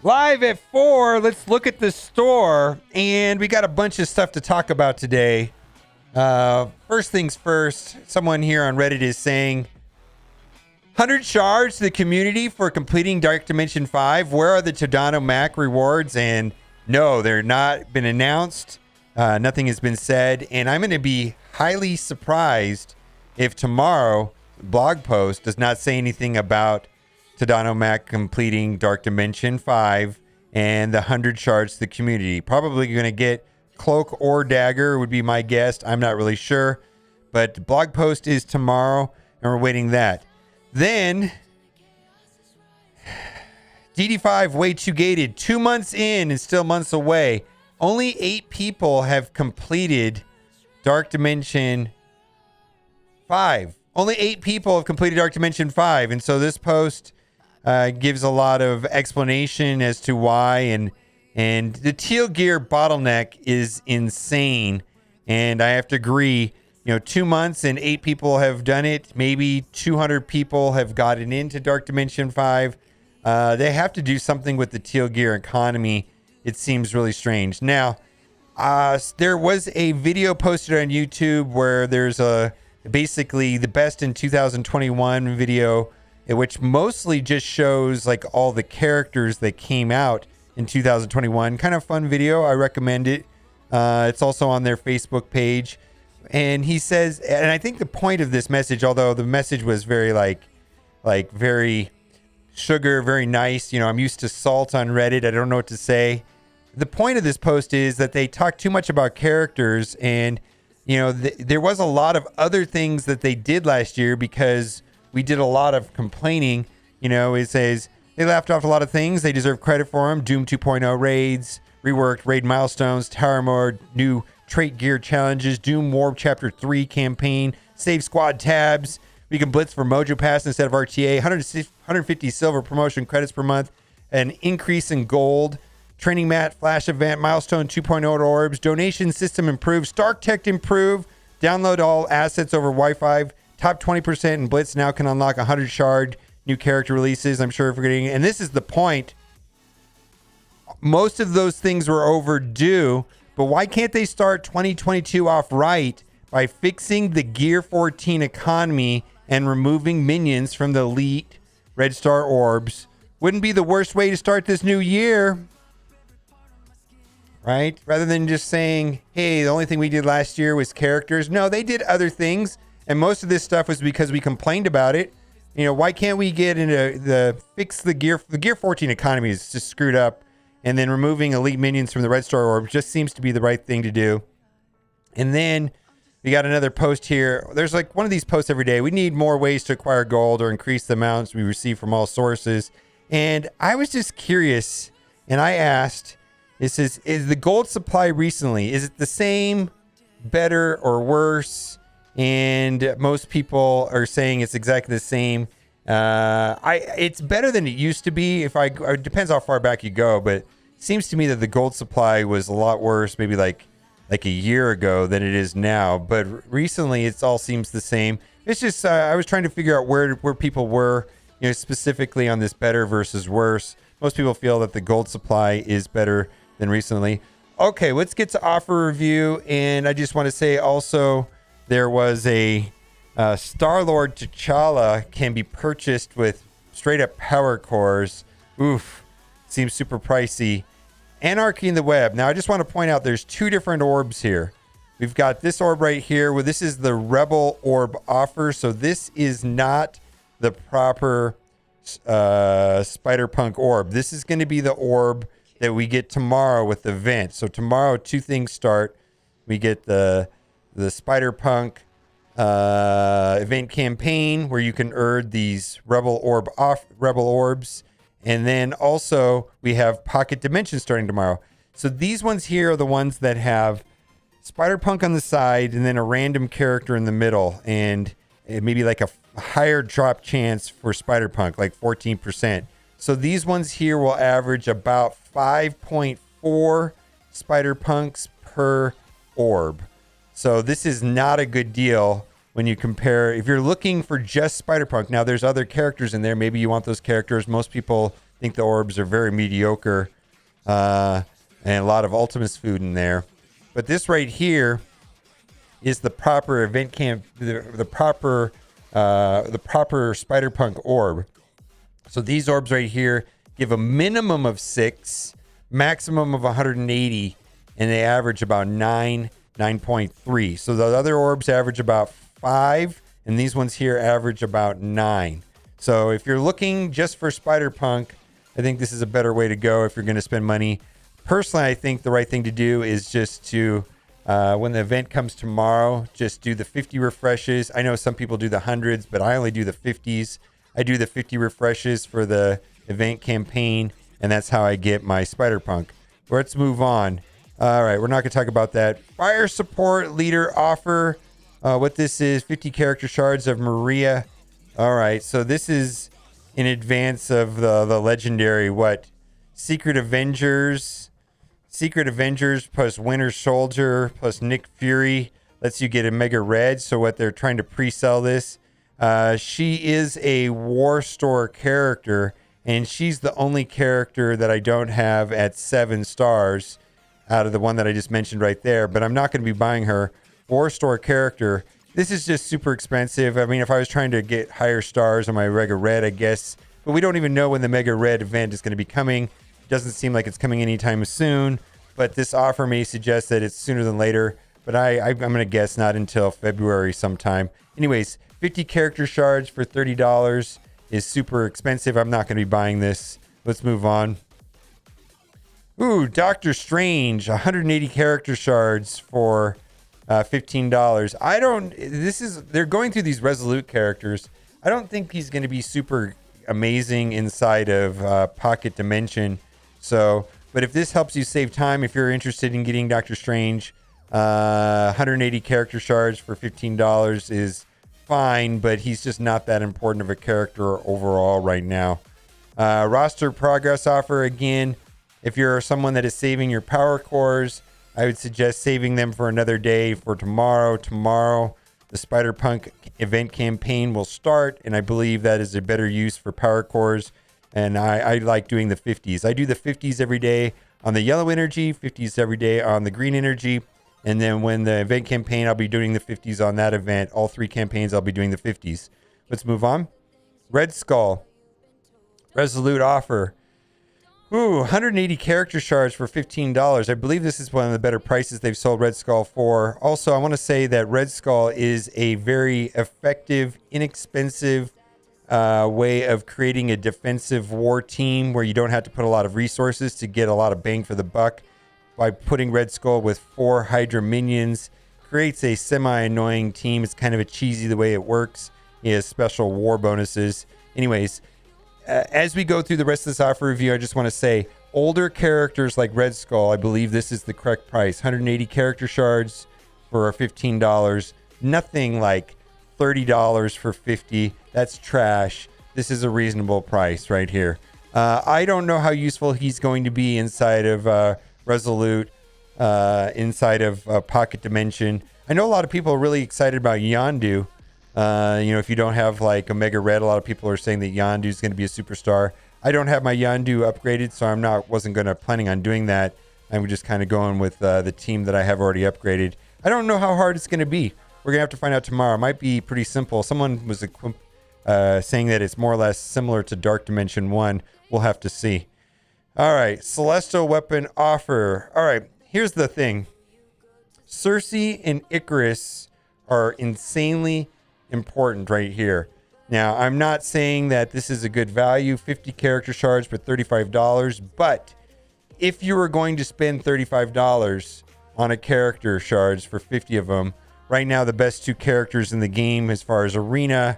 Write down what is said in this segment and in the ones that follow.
Live at 4, let's look at the store. And we got a bunch of stuff to talk about today. First things first, someone here on Reddit is saying, 100 shards to the community for completing Dark Dimension 5. Where are the Tandano Mac rewards? And no, they're not been announced. Nothing has been said. And I'm going to be highly surprised if tomorrow blog post does not say anything about Tandano Mac completing Dark Dimension 5 and the 100 shards to the community. Probably going to get Cloak or Dagger would be my guess. I'm not really sure. But the blog post is tomorrow, and we're waiting that. Then, DD5 way too gated. 2 months in and still months away. Only 8 people have completed Dark Dimension 5. Only 8 people have completed Dark Dimension 5. And so this post gives a lot of explanation as to why. And the teal gear bottleneck is insane. And I have to agree, 2 months and 8 people have done it. Maybe 200 people have gotten into Dark Dimension 5. They have to do something with the teal gear economy. It seems really strange. Now, there was a video posted on YouTube where there's basically the best in 2021 video, which mostly just shows like all the characters that came out in 2021. Kind of fun video. I recommend it. It's also on their Facebook page. And he says, and I think the point of this message, although the message was very like very sugar, very nice. I'm used to salt on Reddit. I don't know what to say. The point of this post is that they talk too much about characters, and there was a lot of other things that they did last year because we did a lot of complaining. It says they left off a lot of things. They deserve credit for them. Doom 2.0 raids, reworked raid milestones, tower mode, new trait gear challenges, Doom Warp Chapter 3 campaign, save squad tabs. We can blitz for Mojo Pass instead of RTA, 150 silver promotion credits per month, an increase in gold, training mat, flash event, milestone 2.0 orbs, donation system improved, Stark Tech improved, download all assets over Wi-Fi, top 20% in blitz now can unlock 100 shard, new character releases. I'm sure forgetting, and this is the point. Most of those things were overdue, but why can't they start 2022 off right by fixing the Gear 14 economy and removing minions from the elite Red Star orbs? Wouldn't be the worst way to start this new year, right? Rather than just saying, hey, the only thing we did last year was characters. No, they did other things, and most of this stuff was because we complained about it. Why can't we get into fix the Gear 14 economy is just screwed up, and then removing elite minions from the Red Star orb just seems to be the right thing to do. And then we got another post here. There's like one of these posts every day. We need more ways to acquire gold or increase the amounts we receive from all sources. And I was just curious, and I asked, is the gold supply recently, is it the same, better, or worse? And most people are saying it's exactly the same. It's better than it used to be. It depends how far back you go, but it seems to me that the gold supply was a lot worse, maybe like a year ago than it is now. But recently, it all seems the same. It's just I was trying to figure out where people were, specifically on this better versus worse. Most people feel that the gold supply is better than recently. Okay, let's get to offer review, and I just want to say also there was a Star-Lord T'Challa can be purchased with straight up power cores. Oof, seems super pricey. Anarchy in the Web. Now, I just want to point out there's 2 different orbs here. We've got this orb right here. Well, this is the Rebel orb offer. So this is not the proper SpiderPunk orb. This is going to be the orb that we get tomorrow with the event. So tomorrow, 2 things start. We get the SpiderPunk event campaign where you can earn these Rebel orbs. And then also we have Pocket Dimension starting tomorrow. So these ones here are the ones that have SpiderPunk on the side and then a random character in the middle, and maybe like a higher drop chance for SpiderPunk, like 14%. So these ones here will average about 5.4 SpiderPunks per orb. So this is not a good deal when you compare. If you're looking for just SpiderPunk, now there's other characters in there. Maybe you want those characters. Most people I think the orbs are very mediocre, and a lot of Ultimus food in there. But this right here is the proper event camp, the proper SpiderPunk orb. So these orbs right here give a minimum of 6, maximum of 180, and they average about 9.3. So the other orbs average about 5, and these ones here average about 9. So if you're looking just for SpiderPunk, I think this is a better way to go if you're going to spend money. Personally, I think the right thing to do is just to, when the event comes tomorrow, just do the 50 refreshes. I know some people do the hundreds, but I only do the 50s. I do the 50 refreshes for the event campaign, and that's how I get my SpiderPunk. Let's move on. All right, we're not going to talk about that. Fire support leader offer. What this is, 50 character shards of Maria. All right, so this is in advance of the legendary, Secret Avengers plus Winter Soldier plus Nick Fury lets you get a Mega Red. So what they're trying to pre-sell this. She is a War Store character, and she's the only character that I don't have at 7 stars out of the one that I just mentioned right there. But I'm not going to be buying her. War Store character. This is just super expensive. I mean, if I was trying to get higher stars on my Mega Red, I guess. But we don't even know when the Mega Red event is going to be coming. It doesn't seem like it's coming anytime soon. But this offer may suggest that it's sooner than later. But I'm going to guess not until February sometime. Anyways, 50 character shards for $30 is super expensive. I'm not going to be buying this. Let's move on. Ooh, Doctor Strange, 180 character shards for $15. They're going through these Resolute characters. I don't think he's going to be super amazing inside of Pocket Dimension. So, but if this helps you save time, if you're interested in getting Doctor Strange, 180 character shards for $15 is fine, but he's just not that important of a character overall right now. Roster progress offer again. If you're someone that is saving your power cores, I would suggest saving them for another day for tomorrow. Tomorrow, the SpiderPunk event campaign will start, and I believe that is a better use for power cores. And I like doing the 50s. I do the 50s every day on the yellow energy, 50s every day on the green energy. And then when the event campaign, I'll be doing the 50s on that event. All 3 campaigns, I'll be doing the 50s. Let's move on. Red Skull. Resolute offer. Ooh, 180 character shards for $15. I believe this is one of the better prices they've sold Red Skull for. Also, I want to say that Red Skull is a very effective, inexpensive way of creating a defensive war team where you don't have to put a lot of resources to get a lot of bang for the buck. By putting Red Skull with 4 Hydra minions, creates a semi-annoying team. It's kind of a cheesy the way it works. He has special war bonuses. Anyways, as we go through the rest of this offer review, I just want to say older characters like Red Skull, I believe this is the correct price. 180 character shards for $15. Nothing like $30 for $50. That's trash. This is a reasonable price right here. I don't know how useful he's going to be inside of Resolute, inside of Pocket Dimension. I know a lot of people are really excited about Yondu. If you don't have like a Mega Red, a lot of people are saying that Yondu is going to be a superstar. I don't have my Yondu upgraded, so wasn't planning on doing that. I'm just kind of going with the team that I have already upgraded. I don't know how hard it's going to be. We're going to have to find out tomorrow. It might be pretty simple. Someone was saying that it's more or less similar to Dark Dimension 1. We'll have to see. All right, Celestial Weapon offer. All right, here's the thing. Cersei and Icarus are insanely important right here. Now, I'm not saying that this is a good value, 50 character shards for $35, but if you were going to spend $35 on a character shards for 50 of them, right now the best 2 characters in the game as far as arena,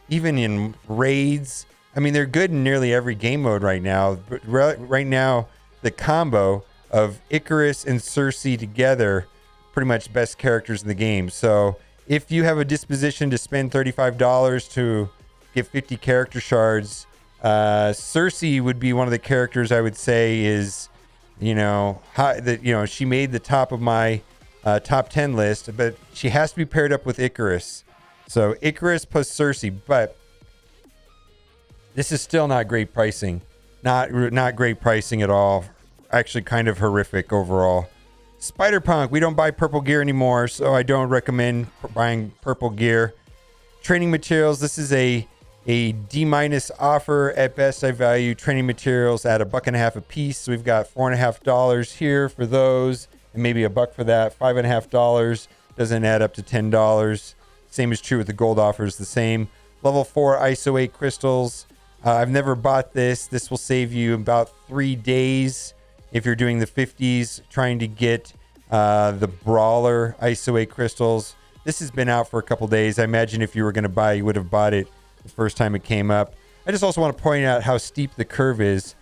even in raids, I mean, they're good in nearly every game mode right now. But right now, the combo of Icarus and Cersei together, pretty much best characters in the game. So if you have a disposition to spend $35 to get 50 character shards, Cersei would be one of the characters I would say is, she made the top of my top 10 list, but she has to be paired up with Icarus. So Icarus plus Cersei, but this is still not great pricing. Not great pricing at all. Actually, kind of horrific overall. SpiderPunk. We don't buy purple gear anymore, so I don't recommend buying purple gear. Training materials. This is a D- offer. At best, I value training materials at $1.50 a piece. So we've got $4.50 here for those, and maybe $1 for that. $5.50 doesn't add up to $10. Same is true with the gold offers. The same. Level 4 ISO 8 crystals. I've never bought this. This will save you about 3 days if you're doing the 50s, trying to get the Brawler ISO 8 crystals. This has been out for a couple days. I imagine if you were going to buy, you would have bought it the first time it came up. I just also want to point out how steep the curve is.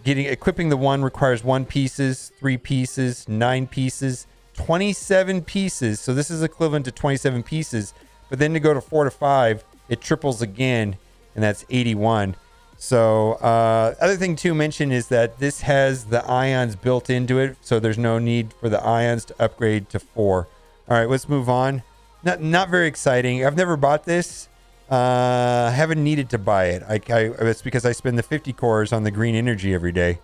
Equipping the 1 requires 1 pieces, 3 pieces, 9 pieces, 27 pieces. So this is equivalent to 27 pieces. But then to go to 4 to 5, it triples again, and that's 81. So other thing to mention is that this has the ions built into it, so there's no need for the ions to upgrade to 4. All right, let's move on. Not very exciting. I've never bought this. Haven't needed to buy it. It's because I spend the 50 cores on the green energy every day.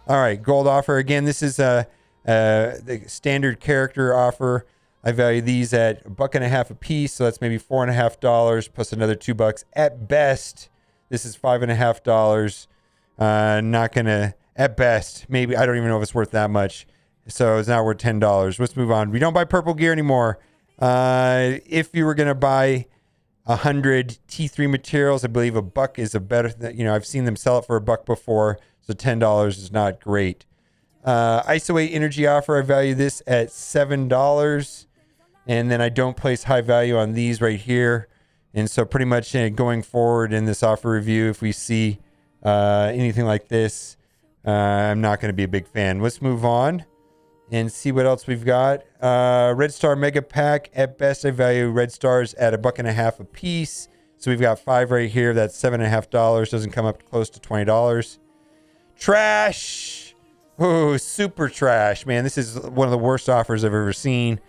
All right, gold offer. Again, this is the standard character offer. I value these at $1.50 a piece, so that's maybe $4.50 plus another $2 at best. This is $5.50. Not gonna, at best, maybe, I don't even know if it's worth that much. So it's not worth $10. Let's move on. We don't buy purple gear anymore. If you were gonna buy 100 T3 materials, I believe $1 is a better. I've seen them sell it for $1 before, so $10 is not great. ISO 8 energy offer. I value this at $7, and then I don't place high value on these right here. And so pretty much going forward in this offer review, if we see anything like this, I'm not going to be a big fan. Let's move on and see what else we've got. Red Star Mega Pack. At best, I value Red Stars at $1.50 a piece. So we've got 5 right here. That's $7.50. Doesn't come up close to $20. Trash. Oh, super trash, man. This is one of the worst offers I've ever seen.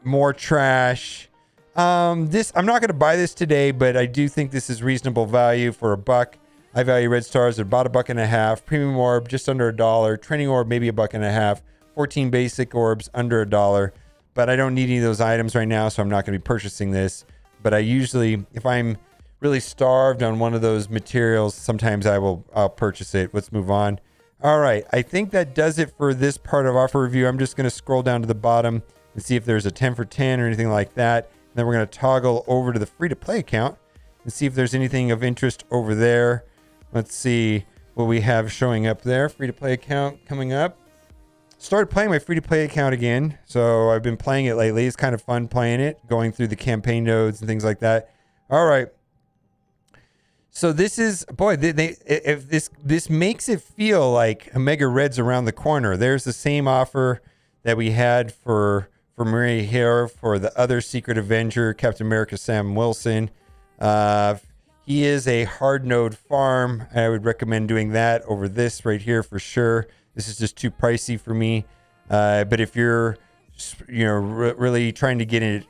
More trash. I'm not going to buy this today, but I do think this is reasonable value for $1. I value Red Stars at about $1.50. Premium Orb just under $1. Training Orb maybe $1.50. 14 basic orbs under $1. But I don't need any of those items right now, so I'm not going to be purchasing this. But I usually, if I'm really starved on one of those materials, sometimes I'll purchase it. Let's move on. All right, I think that does it for this part of offer review. I'm just going to scroll down to the bottom and see if there's a 10 for 10 or anything like that. And then we're going to toggle over to the free-to-play account and see if there's anything of interest over there. Let's see what we have showing up there. Free-to-play account coming up. Started playing my free-to-play account again. So I've been playing it lately. It's kind of fun playing it, going through the campaign nodes and things like that. All right. So this is, boy, if this makes it feel like Omega Red's around the corner. There's the same offer that we had for Maria here for the other Secret Avenger, Captain America Sam Wilson. He is a hard node farm. I would recommend doing that over this right here for sure. This is just too pricey for me. But if you're, really trying to get it,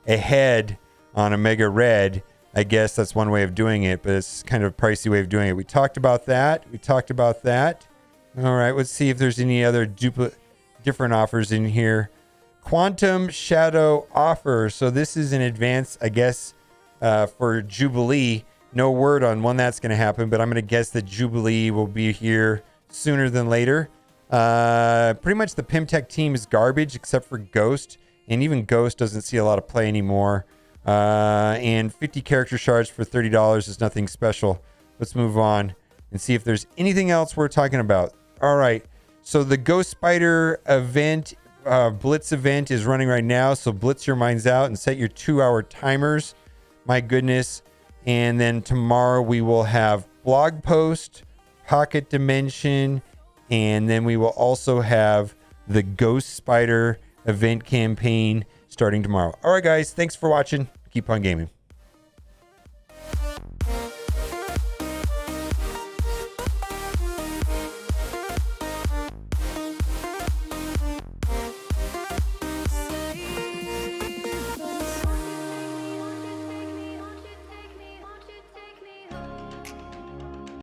ahead on Omega Red, I guess that's one way of doing it, but it's kind of a pricey way of doing it. We talked about that. All right, let's see if there's any other different offers in here. Quantum Shadow offer. So this is in advance, I guess, for Jubilee. No word on when that's going to happen, but I'm going to guess that Jubilee will be here sooner than later. Pretty much the Pimtech team is garbage except for Ghost, and even Ghost doesn't see a lot of play anymore. And 50 character shards for $30 is nothing special. Let's move on and see if there's anything else we're talking about. All right. So the Ghost Spider event, Blitz event is running right now. So blitz your minds out and set your 2-hour timers. My goodness. And then tomorrow we will have blog post, pocket dimension, and then we will also have the Ghost Spider event campaign starting tomorrow. All right, guys. Thanks for watching. Keep on gaming.